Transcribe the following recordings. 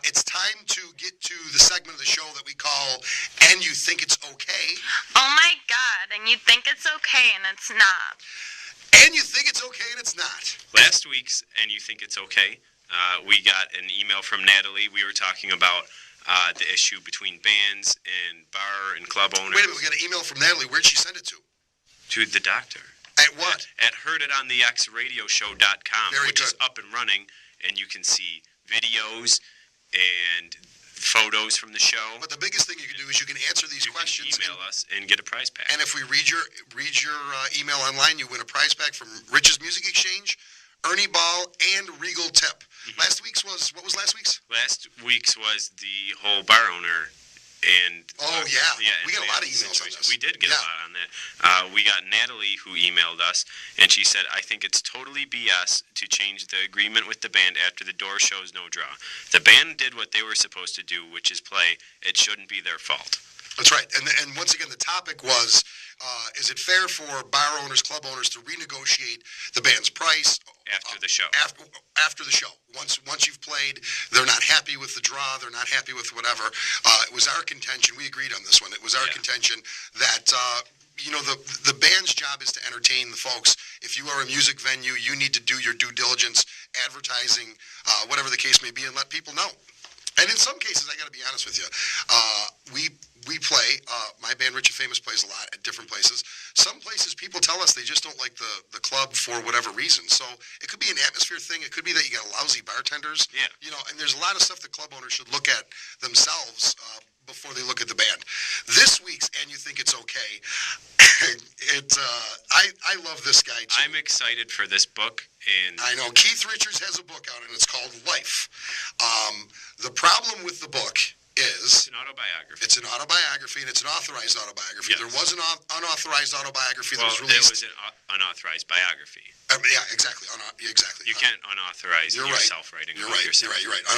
It's time to get to the segment of the show that we call And You Think It's Okay. Oh my God, and you think it's okay and it's not. And you think it's okay and it's not. Last week's And You Think It's Okay, we got an email from Natalie. We were talking about the issue between bands and bar and club owners. Wait a minute, we got an email from Natalie. Where'd she send it to? To the doctor. At what? At hearditonthexradioshow.com, which is up and running, and you can see videos and photos from the show. But the biggest thing you can do is you can answer these questions. Email us and get a prize pack. And if we read your email online, you win a prize pack from Rich's Music Exchange, Ernie Ball, and Regal Tip. Mm-hmm. What was last week's? Last week's was the whole bar owner. And we got a lot of emails on this. We did get a lot on that. We got Natalie who emailed us, and she said, I think it's totally BS to change the agreement with the band after the door shows no draw. The band did what they were supposed to do, which is play. It shouldn't be their fault. That's right. And once again, the topic was, is it fair for bar owners, club owners to renegotiate the band's price after the show? After the show. Once you've played, they're not happy with the draw, they're not happy with whatever. It was our contention, we agreed on this one, it was our contention that the band's job is to entertain the folks. If you are a music venue, you need to do your due diligence, advertising, whatever the case may be, and let people know. And in some cases, I got to be honest with you, we play, my band Rich and Famous plays a lot at different places. Some places people tell us they just don't like the club for whatever reason. So it could be an atmosphere thing. It could be that you got lousy bartenders. Yeah. And there's a lot of stuff that club owners should look at themselves before they look at the band. This week's And You Think It's Okay, I love this guy too. I'm excited for this book. And I know. Keith Richards has a book out, and it's called Life. The problem with the book is... It's an autobiography. It's an autobiography, and it's an authorized autobiography. Yes. There was an unauthorized autobiography that was released. There was an unauthorized biography. Yeah, exactly. Exactly. You can't unauthorize yourself writing about yourself. You're right.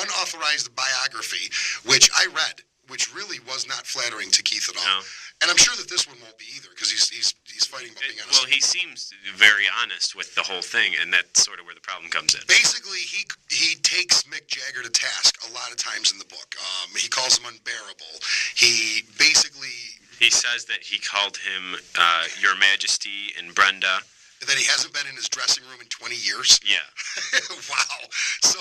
Unauthorized biography, which I read, which really was not flattering to Keith at all. No. And I'm sure that this one won't be either, because he's fighting about being honest. Well, he seems very honest with the whole thing, and that's sort of where the problem comes in. Basically, he takes Mick Jagger to task a lot of times in the book. He calls him unbearable. He says that he called him Your Majesty and Brenda. That he hasn't been in his dressing room in 20 years. Yeah. Wow. So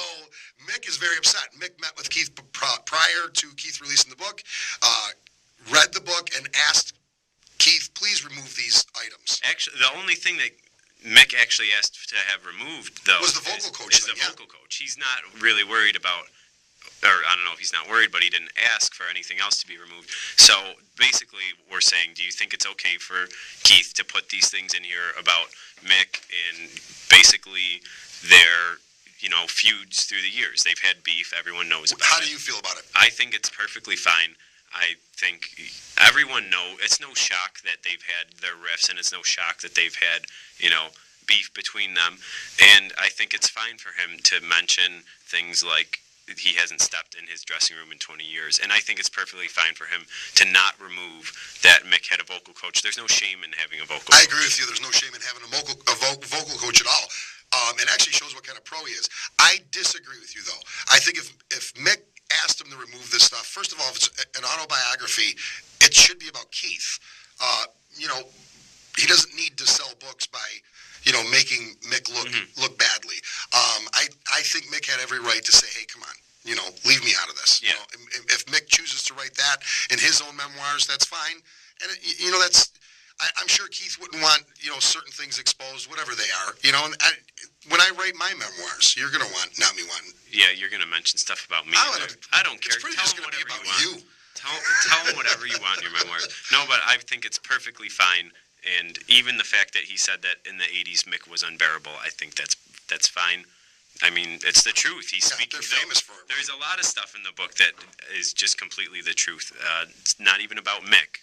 Mick is very upset. Mick met with Keith prior to Keith releasing the book, read the book, and asked Keith, please remove these items. Actually, the only thing that Mick actually asked to have removed, though, was the vocal coach. Vocal coach. He's not really worried about, or I don't know if he's not worried, but he didn't ask for anything else to be removed. So basically, we're saying, do you think it's okay for Keith to put these things in here about Mick and basically their feuds through the years? They've had beef. Everyone knows about it. How do you feel about it? I think it's perfectly fine. I think everyone it's no shock that they've had their riffs, and it's no shock that they've had, beef between them. And I think it's fine for him to mention things like he hasn't stepped in his dressing room in 20 years. And I think it's perfectly fine for him to not remove that Mick had a vocal coach. There's no shame in having a vocal coach. I agree with you. There's no shame in having a vocal coach at all. It actually shows what kind of pro he is. I disagree with you, though. I think if Mick asked him to remove this stuff, first of all, if it's an autobiography, it should be about Keith. He doesn't need to sell books by, making Mick look badly. I think Mick had every right to say, hey, come on, leave me out of this. Yeah. If Mick chooses to write that in his own memoirs, that's fine. And, I'm sure Keith wouldn't want, certain things exposed, whatever they are. And when I write my memoirs, you're going to not me wanting. Yeah, you're going to mention stuff about me. I don't care. It's pretty just going to be about you. Tell him whatever you want in your memoirs. No, but I think it's perfectly fine. And even the fact that he said that in the 80s Mick was unbearable, I think that's fine. I mean, it's the truth. He's speaking. They're famous for it. There's a lot of stuff in the book that is just completely the truth. It's not even about Mick.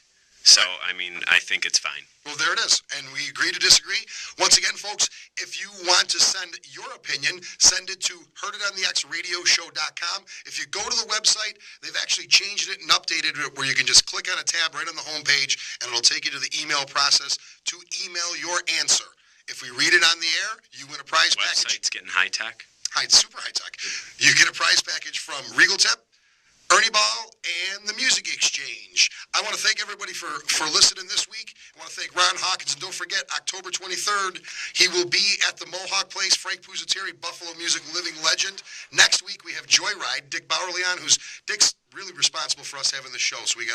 So, I mean, I think it's fine. Well, there it is. And we agree to disagree. Once again, folks, if you want to send your opinion, send it to hearditonthexradioshow.com. If you go to the website, they've actually changed it and updated it where you can just click on a tab right on the homepage, and it'll take you to the email process to email your answer. If we read it on the air, you win a prize package. Website's getting high tech. Super high tech. You get a prize package from Regal Tip, Ernie Ball, and the Music Exchange. I want to thank everybody for listening this week. I want to thank Ron Hawkins. And don't forget, October 23rd, he will be at the Mohawk Place. Frank Pusateri, Buffalo music living legend. Next week, we have Joyride, Dick Bowerly on, Dick's really responsible for us having the show. So we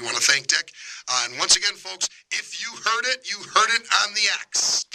want to thank Dick. And once again, folks, if you heard it on the X.